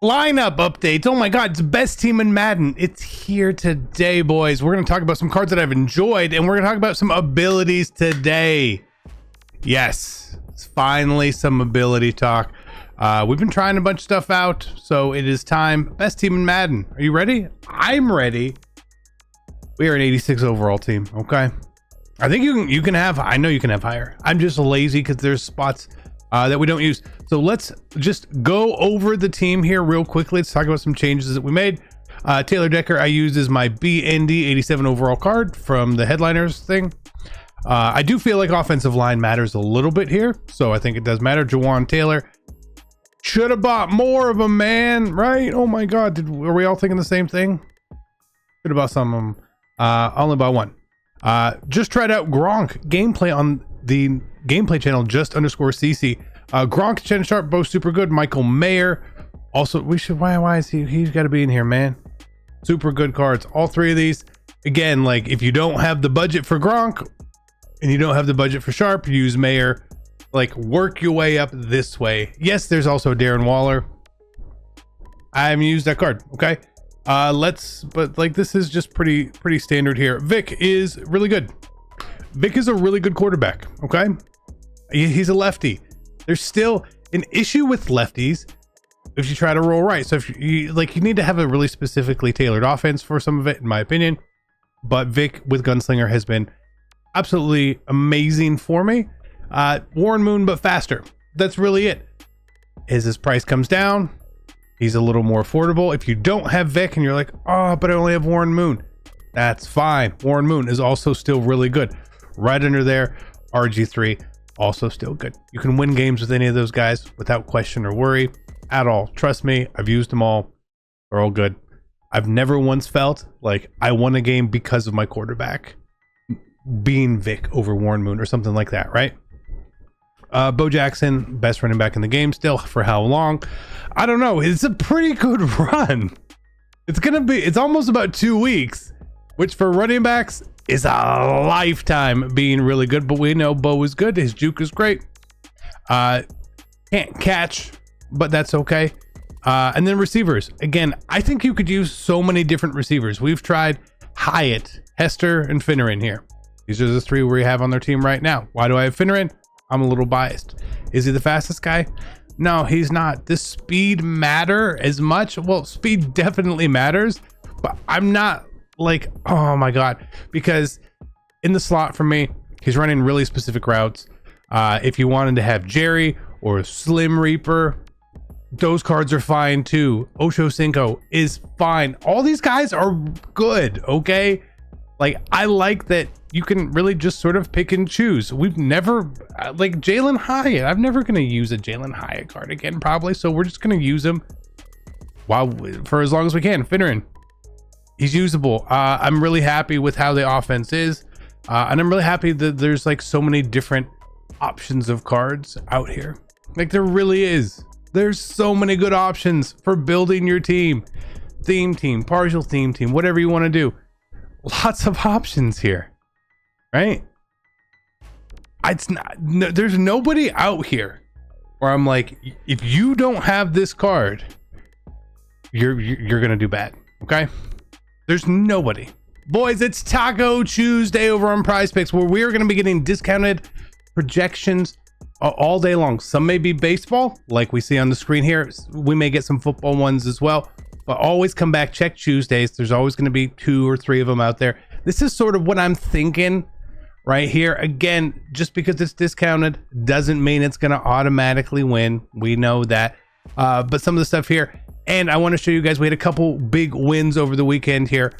Lineup updates. Oh my god, it's best team in Madden. It's here today, boys. We're going to talk about some cards that I've enjoyed, and we're going to talk about some abilities today. Yes, it's finally some ability talk. We've been trying a bunch of stuff out, so it is time. Best team in Madden. Are you ready? I'm ready. We are an 86 overall team, okay? I think you can have, I know you can have higher. I'm just lazy because there's spots that we don't use. So let's just go over the team here real quickly. Let's talk about some changes that we made. Taylor Decker, I used as my BND 87 overall card from the headliners thing. I do feel like offensive line matters a little bit here, so I think it does matter. Jawan Taylor, should have bought more of them, man, right? Oh my god, were we all thinking the same thing? Should have bought some of them. Only bought one. Just tried out Gronk gameplay on the gameplay channel, just_CC. Gronk, Chen Sharp, both super good. Michael Mayer, also we should, why is he's got to be in here, man. Super good cards, all three of these. Again, like if you don't have the budget for Gronk and you don't have the budget for Sharp, use Mayer. Like work your way up this way. Yes, there's also Darren Waller. I haven't used that card, okay? But like this is just pretty standard here. Vic is really good. Vic is a really good quarterback, okay? He's a lefty. There's still an issue with lefties if you try to roll right. So if you need to have a really specifically tailored offense for some of it, in my opinion. But Vic with Gunslinger has been absolutely amazing for me. Warren Moon, but faster. That's really it. As his price comes down, he's a little more affordable. If you don't have Vic and you're like, oh, but I only have Warren Moon, that's fine. Warren Moon is also still really good. Right under there, RG3, also still good. You can win games with any of those guys without question or worry at all. Trust me, I've used them all. They're all good. I've never once felt like I won a game because of my quarterback being Vic over Warren Moon or something like that, right? Bo Jackson, best running back in the game still. For how long? I don't know. It's a pretty good run. It's almost about 2 weeks, which for running backs is a lifetime being really good. But we know Bo is good. His juke is great. Can't catch, but that's okay. And then receivers. Again, I think you could use so many different receivers. We've tried Hyatt, Hester, and Finneran here. These are the three we have on their team right now. Why do I have Finneran? I'm a little biased. Is he the fastest guy? No, he's not. Does speed matter as much? Well, speed definitely matters, but I'm not like, oh my god, because in the slot for me, he's running really specific routes. If you wanted to have Jerry or Slim Reaper, those cards are fine too. Ocho Cinco is fine. All these guys are good, okay? Like, I like that you can really just sort of pick and choose. We've never, like Jalen Hyatt, I'm never going to use a Jalen Hyatt card again, probably. So we're just going to use him for as long as we can. Finneran, he's usable. I'm really happy with how the offense is. And I'm really happy that there's like so many different options of cards out here. Like there really is. There's so many good options for building your team. Theme team, partial theme team, whatever you want to do. Lots of options here, right? There's nobody out here where I'm like, if you don't have this card, you're gonna do bad, okay? There's nobody. Boys, it's Taco Tuesday over on PrizePicks, where we're gonna be getting discounted projections all day long. Some may be baseball, like we see on the screen here. We may get some football ones as well. But always come back, check Tuesdays. There's always going to be 2 or 3 of them out there. This is sort of what I'm thinking right here. Again, just because it's discounted doesn't mean it's going to automatically win. We know that. But some of the stuff here, and I want to show you guys, we had a couple big wins over the weekend here.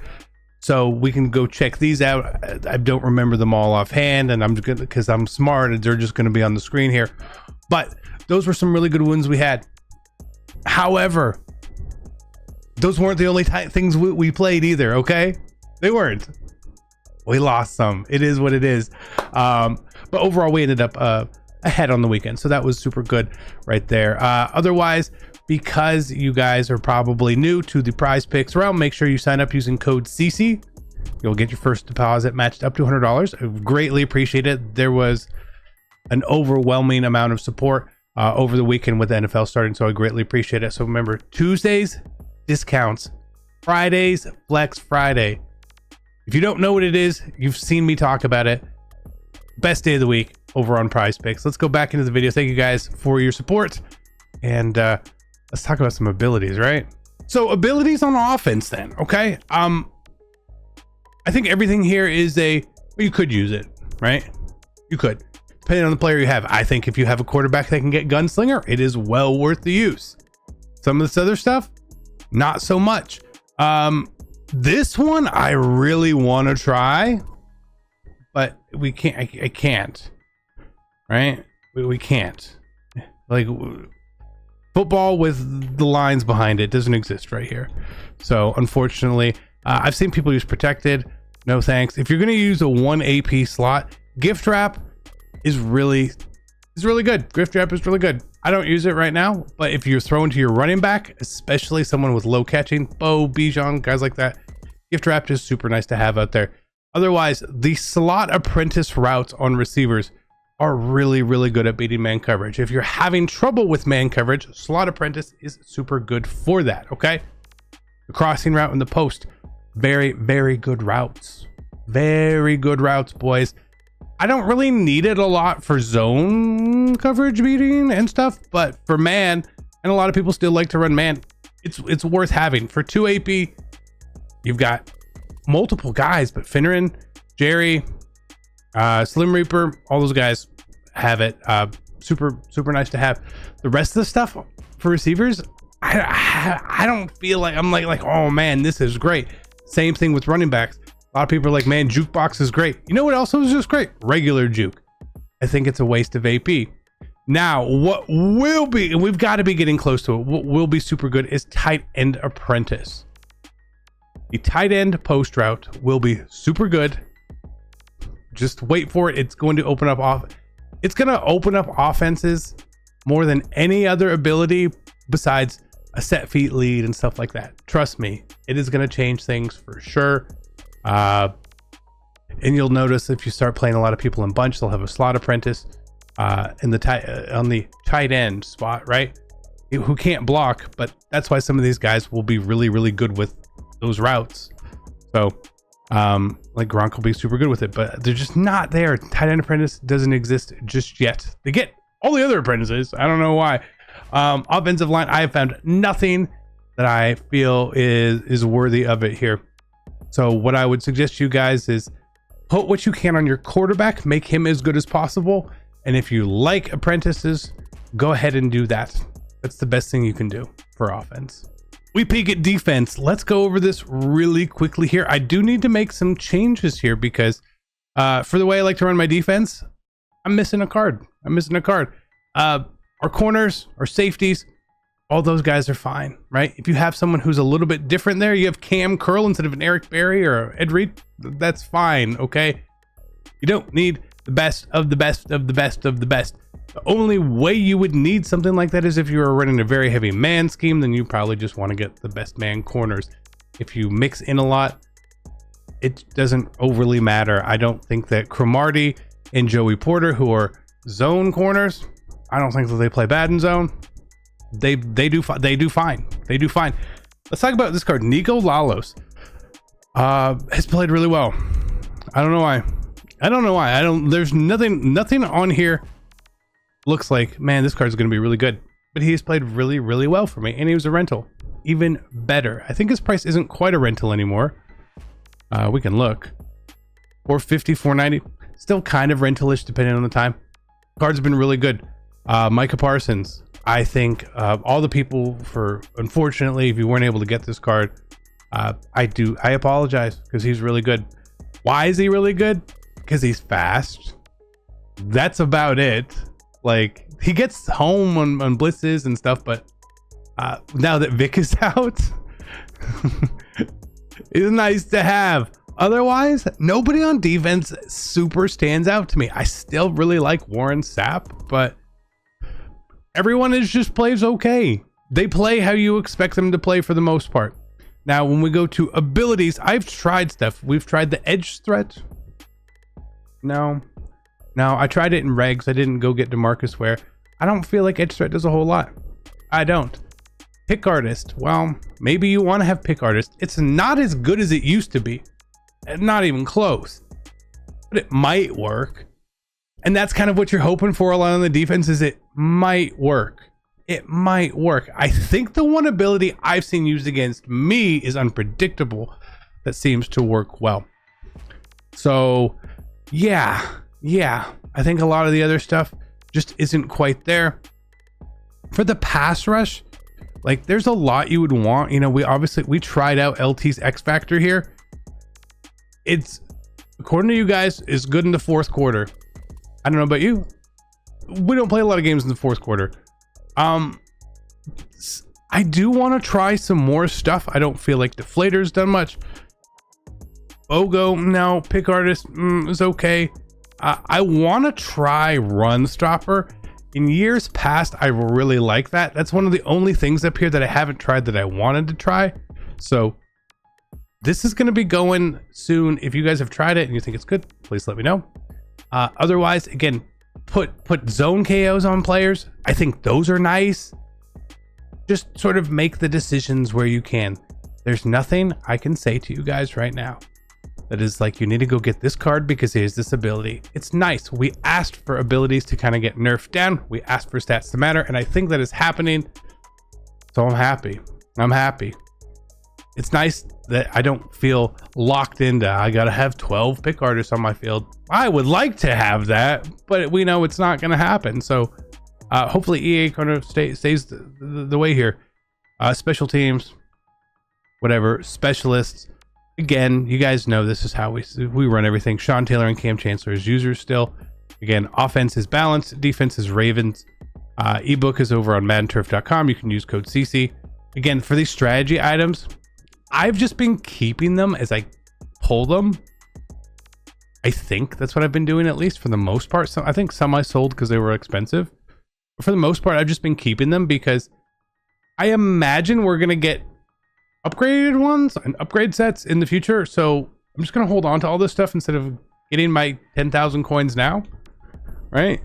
So we can go check these out. I don't remember them all offhand, and I'm just gonna, because I'm smart, and they're just going to be on the screen here. But those were some really good wins we had. However, those weren't the only things we played either, okay? They weren't. We lost some. It is what it is. But overall, we ended up ahead on the weekend. So that was super good right there. Otherwise, because you guys are probably new to the PrizePicks realm, make sure you sign up using code CC. You'll get your first deposit matched up to $100. I greatly appreciate it. There was an overwhelming amount of support over the weekend with the NFL starting, so I greatly appreciate it. So remember, Tuesdays, discounts. Fridays, Flex Friday. If you don't know what it is, you've seen me talk about it. Best day of the week over on PrizePicks. Let's go back into the video. Thank you guys for your support. And let's talk about some abilities, right? So abilities on offense then, okay? I think everything here is well, you could use it, right? You could, depending on the player you have. I think if you have a quarterback that can get gunslinger, it is well worth the use. Some of this other stuff, not so much. This one I really want to try, but we can't. I can't, right? We can't. Like, football with the lines behind it doesn't exist right here. So unfortunately, I've seen people use protected. No thanks. If you're going to use a 1 AP slot, gift wrap is really good. Gift wrap is really good. I don't use it right now, but if you're throwing to your running back, especially someone with low catching, Bo, Bijan, guys like that, gift wrap is super nice to have out there. Otherwise, the slot apprentice routes on receivers are really good at beating man coverage. If you're having trouble with man coverage, slot apprentice is super good for that, okay? The crossing route and the post, very good routes. Very good routes, boys. I don't really need it a lot for zone coverage beating and stuff, but for man, and a lot of people still like to run man, it's worth having. For 2 AP, you've got multiple guys, but Finneran, Jerry, Slim Reaper, all those guys have it. Super nice to have. The rest of the stuff for receivers, I don't feel like I'm like, oh man, this is great. Same thing with running backs. A lot of people are like, man, jukebox is great. You know what else is just great? Regular juke. I think it's a waste of AP. Now, what will be, and we've got to be getting close to it, what will be super good is tight end apprentice. The tight end post route will be super good. Just wait for it. It's going to open up it's going to open up offenses more than any other ability besides a set feet lead and stuff like that. Trust me, it is going to change things for sure. And you'll notice if you start playing a lot of people in bunch, they'll have a slot apprentice in the on the tight end spot, right? Who can't block, but that's why some of these guys will be really good with those routes. So like Gronk will be super good with it, but they're just not there. Tight end apprentice doesn't exist just yet. They get all the other apprentices. I don't know why. Offensive line, I have found nothing that I feel is worthy of it here. So what I would suggest to you guys is put what you can on your quarterback, make him as good as possible. And if you like apprentices, go ahead and do that. That's the best thing you can do for offense. We peek at defense. Let's go over this really quickly here. I do need to make some changes here because for the way I like to run my defense, I'm missing a card. Our corners, our safeties, all those guys are fine, right? If you have someone who's a little bit different there, you have Cam Curl instead of an Eric Berry or Ed Reed, that's fine, okay? You don't need the best of the best of the best of the best. The only way you would need something like that is if you were running a very heavy man scheme, then you probably just want to get the best man corners. If you mix in a lot, it doesn't overly matter. I don't think that Cromartie and Joey Porter, who are zone corners, I don't think that they play bad in zone. They do fine. Let's talk about this card. Nico Lalos has played really well. I don't know why. There's nothing on here looks like, man, this card's going to be really good, but he's played really well for me, and he was a rental. Even better. I think his price isn't quite a rental anymore. We can look. 450, 490, still kind of rentalish depending on the time. Card's been really good. Micah Parsons, I think all the people unfortunately, if you weren't able to get this card, I apologize because he's really good. Why is he really good? Because he's fast. That's about it. Like, he gets home on blitzes and stuff, but now that Vic is out, it's nice to have. Otherwise, nobody on defense super stands out to me. I still really like Warren Sapp, but everyone just plays okay. They play how you expect them to play for the most part. Now, when we go to abilities, I've tried stuff. We've tried the edge threat. No, I tried it in regs. I didn't go get DeMarcus Ware. I don't feel like edge threat does a whole lot. I don't. Pick artist. Well, maybe you want to have pick artist. It's not as good as it used to be. Not even close. But it might work. And that's kind of what you're hoping for a lot on the defense, is it might work. It might work. I think the one ability I've seen used against me is unpredictable. That seems to work well. So yeah. I think a lot of the other stuff just isn't quite there. For the pass rush, like there's a lot you would want. You know, we tried out LT's X Factor here. It's, according to you guys, is good in the fourth quarter. I don't know about you. We don't play a lot of games in the fourth quarter. I do want to try some more stuff. I don't feel like Deflator's done much. Bogo, no. Pick artist is okay. I want to try Run Stopper. In years past, I really like that. That's one of the only things up here that I haven't tried that I wanted to try. So this is going to be going soon. If you guys have tried it and you think it's good, please let me know. Otherwise, again, put zone KOs on players. I think those are nice. Just sort of make the decisions where you can. There's nothing I can say to you guys right now that is like, you need to go get this card because here's this ability. It's nice. We asked for abilities to kind of get nerfed down. We asked for stats to matter, and I think that is happening. So I'm happy. It's nice that I don't feel locked into, I gotta have 12 pick artists on my field. I would like to have that, but we know it's not gonna happen. So hopefully EA kind of stays the way here. Special teams, whatever, specialists. Again, you guys know this is how we run everything. Sean Taylor and Cam Chancellor as users still. Again, offense is balanced, defense is Ravens. Ebook is over on maddenturf.com. You can use code CC. Again, for these strategy items, I've just been keeping them as I pull them. I think that's what I've been doing, at least for the most part. So I think some I sold because they were expensive. But for the most part, I've just been keeping them because I imagine we're going to get upgraded ones and upgrade sets in the future. So I'm just going to hold on to all this stuff instead of getting my 10,000 coins now. Right?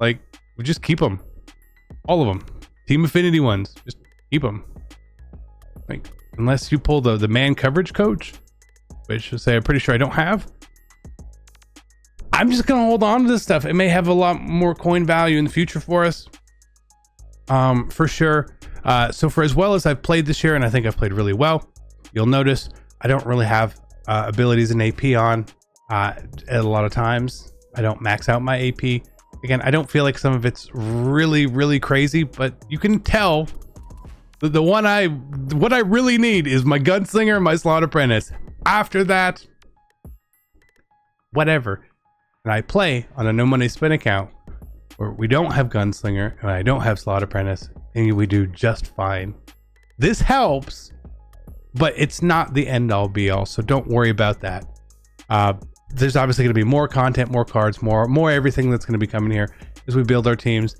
Like, we just keep them. All of them. Team affinity ones. Just keep them. Like, unless you pull the man coverage coach, which I say I'm pretty sure I don't have. I'm just gonna hold on to this stuff. It may have a lot more coin value in the future for us, for sure. So for as well as I've played this year, and I think I've played really well, you'll notice I don't really have abilities in AP on at a lot of times. I don't max out my AP. Again, I don't feel like some of it's really crazy, but you can tell what I really need is my Gunslinger and my Slot Apprentice. After that, whatever. And I play on a no money spin account where we don't have Gunslinger and I don't have Slot Apprentice, and we do just fine. This helps, but it's not the end all be all, so don't worry about that. There's obviously going to be more content, more cards, more everything that's going to be coming here as we build our teams.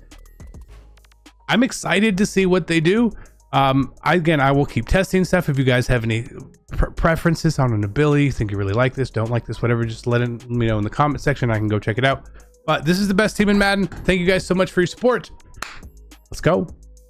I'm excited to see what they do. I will keep testing stuff. If you guys have any preferences on an ability, think you really like this, don't like this, whatever, just let me know in the comment section. I can go check it out. But this is the best team in Madden. Thank you guys so much for your support. Let's go.